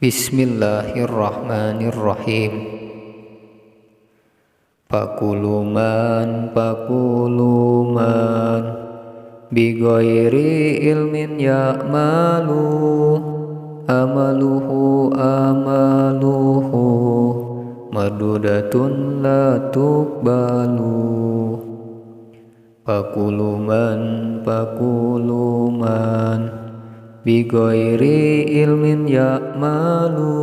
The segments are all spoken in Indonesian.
Bismillahirrahmanirrahim. Pakuluman bighairi ilmin ya'malu amaluhu madudatun la tuqbalu. Pakuluman bighairi ilmin ya'malu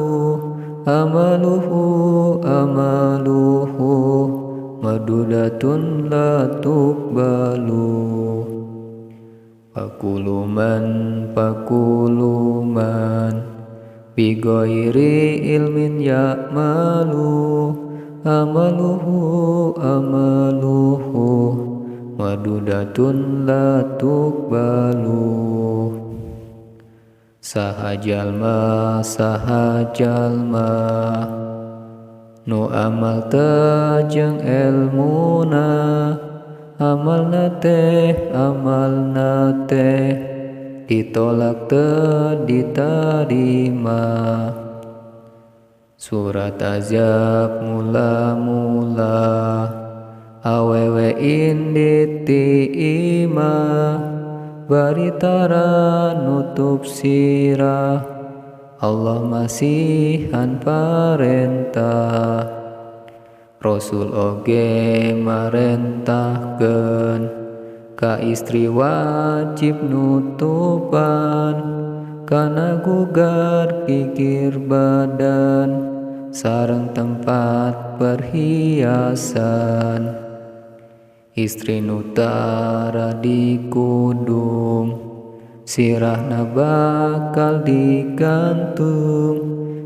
amaluhu madudatun la tuqbalu. Pakuluman bighairi ilmin ya'malu amaluhu madudatun la tuqbalu. Sahajalma nu amal jeung elmuna amalna teh ditolak teu ditarima. Surat azab mula-mula awewe inditiima baritara nutup sirah Allah masihan parentah. Rasul oge marentahkeun ka istri wajib nutupan kana gugar kikir badan sareng tempat perhiasan. Istri nutara dikudung sirahna bakal digantung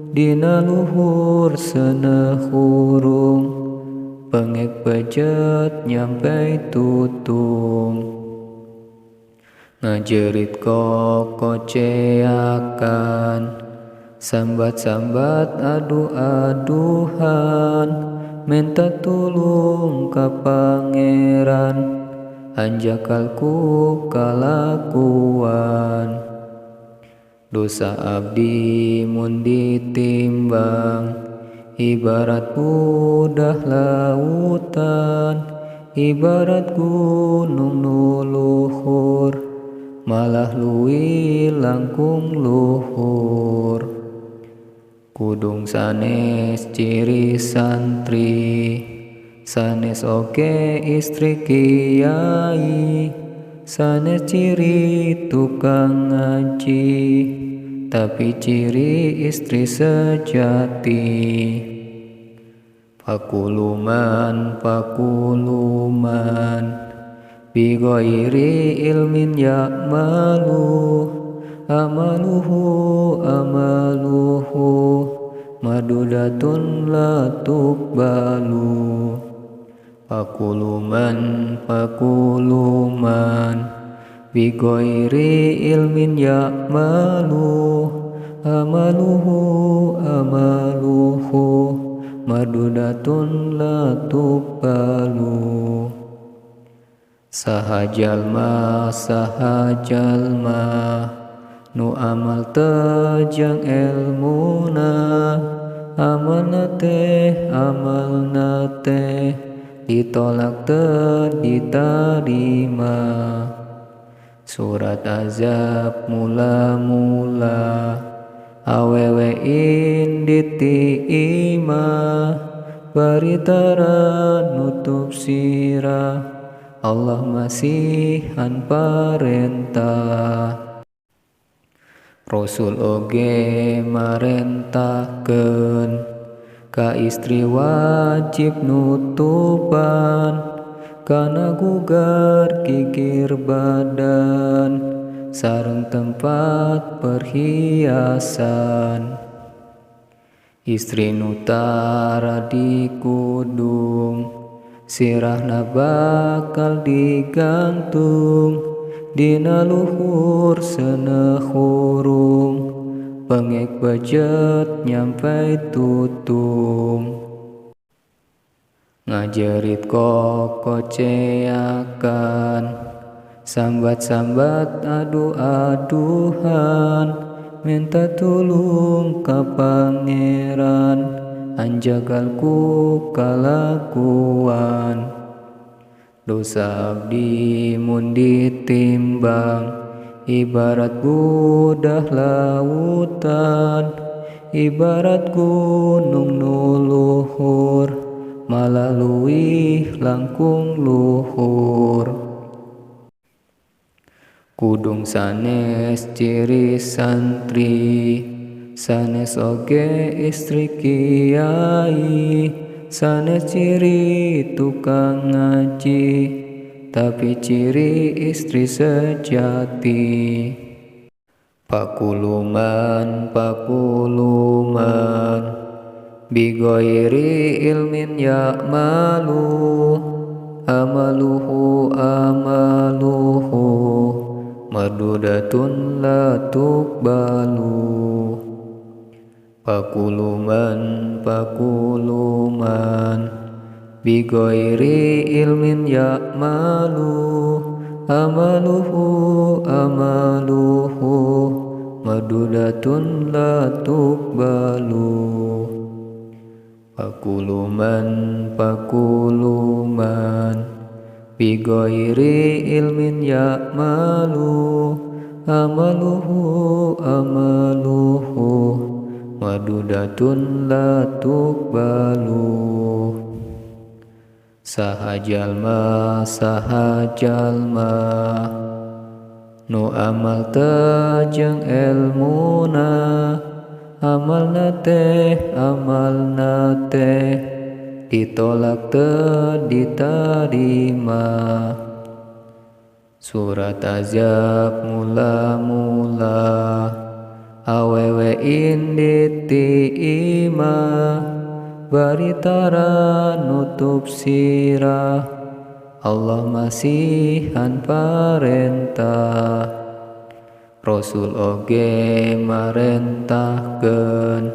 dina luhur seuneu hurung pengek bejet nyampe tutung. Ngajerit kokoceakan sambat-sambat adu-aduhan minta tulung ka pangeran anjakalku kalakuan. Dosa abdi mun ditimbang ibarat budah lautan, ibarat gunung nu luhur malah luwih langkung luhur. Kudung sanes ciri santri, sanes oge istri kiai, sanes ciri tukang ngaji, tapi ciri istri sejati. Pakuluman bighairi ilmin ya'malu amaluhu madudatun la tuqbalu. Pakuluman bighairi ilmin ya'malu amaluhu madudatun la tuqbalu. Sahajalma nu amal teu jeung elmuna amalna teh ditolak teu ditarima. Surat azab mula-mula awewe inditiima baritara nutup sirah Allah masihan parentah. Rasul oge marentahkeun ka istri wajib nutupan kana gugar kikir badan sareng tempat perhiasan. Istri nutara dikudung sirahna bakal digantung dina luhur seuneu hurung pengek bejet nyampe tutung. Ngajerit kokoceakan sambat-sambat adu-aduhan minta tulung ka Pangeran, anjagalku kalakuan. Dosa abdi mun ditimbang, ibarat budah lautan, ibarat gunung nu luhur, malah luwih langkung luhur. Kudung sanes ciri santri, sanes oge istri kiai, sanes ciri tukang ngaji, tapi ciri istri sejati. Pakuluman, pakuluman, bigoiri ilmin ya'malu, amaluhu amaluhu, mardudatun la tuqbalu. Pakuluman, pakuluman, bigoiri ilmin ya'malu, amaluhu amaluhu, mardudatun la tuqbalu. Pakuluman, pakuluman, bigoiri ilmin ya'malu, amaluhu amaluhu, mardudatun la tuqbalu. Sahajalma sahajalma, nu amal tajeng elmuna, amalna teh ditolak teu ditarima. Surat azab mula-mula, awewe inditi ima, baritara nutup sirah, Allah masihan parentah. Rasul oge marentahkeun,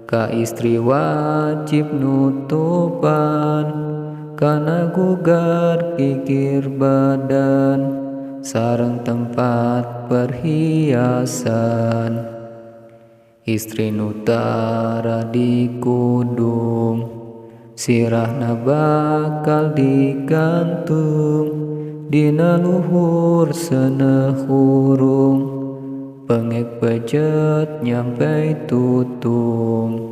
ka istri wajib nutupan, kana gugar kikir badan, sareng tempat perhiasan. Istri nu tara di kudung, sirahna bakal digantung, dina luhur seuneu hurung, pengek pejet nyampe tutung.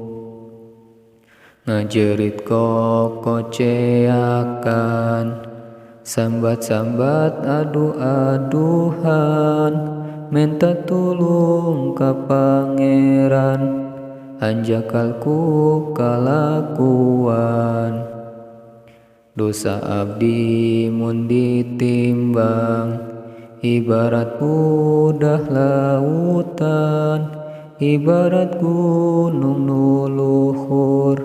Ngajerit kokoceakan, sambat-sambat adu-aduhan, minta tulung ka Pangeran, anjakalku kalakuan. Dosa abdi mun ditimbang, ibarat budah lautan, ibarat gunung nu luhur,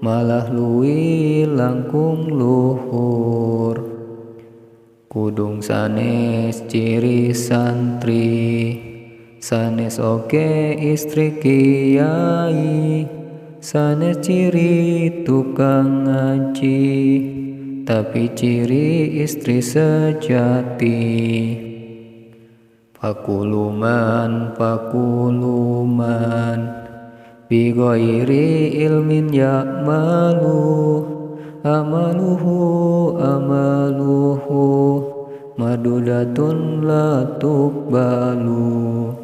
malah luwih langkung luhur. Kudung sanes ciri santri, sanes oge istri kiai, sanes ciri tukang ngaji, tapi ciri istri sejati. Pakuluman, pakuluman, bigoiri ilmin ya'malu, amaluhu amaluhu, mardudatun la tuqbalu.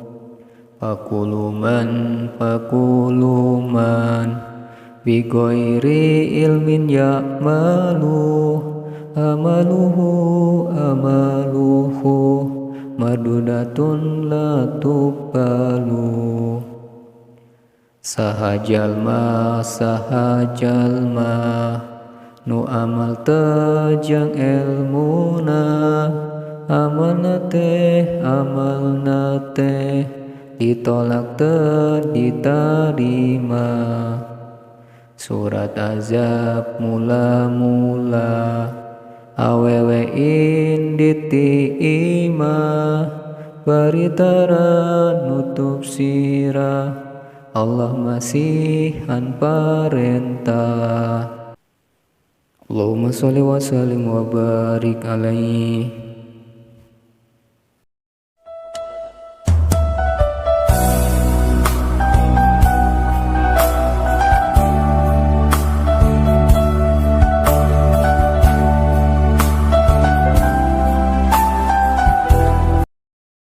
Pakuluman, pakuluman, bigoiri ilmin ya'malu, amaluhu amaluhu, mardudatun la tuqbalu. Sahajalma sahajalma, nu amal tajeng elmuna, amalna teh ditolak teu ditarima. Surat azab mula-mula, awewe inditi ima, baritara nutup sirah, Allah masihan parentah. Allahumma sholli wa sallim wa barik alaihi.